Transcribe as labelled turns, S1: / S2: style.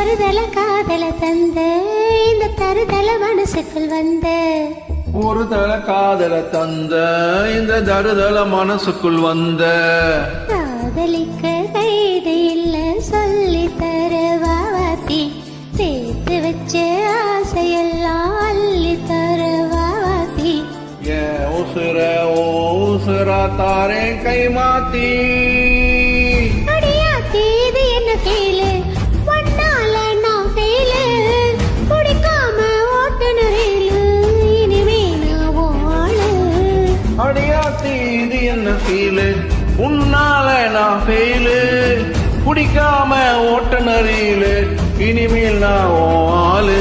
S1: தருதல காதல தந்த இந்த தருதல மனசுக்குள் வந்த
S2: ஒரு தல காதல தந்த இந்த தருதல மனசுக்குள் வந்த
S1: காதலிக்க கைது இல்ல சொல்லி தர வாவாத்தி சேர்த்து வச்ச ஆசையெல்லாம் அள்ளி தர வாவாத்தி
S2: ஏன் உசுர தாரே கை மாத்தி
S1: அடியாத்தி இது என்ன கேளு ஒன்னால நான் ஃபெயிலு குடிக்காம ஓட்டுநரேலு இனிமே நான் வாழு
S2: அடியாத்தி இது என்ன ஃபீலு உன்னால நான் ஃபெயிலு குடிக்காம ஓட்டுநரிலு இனிமேல் நான் ஆளு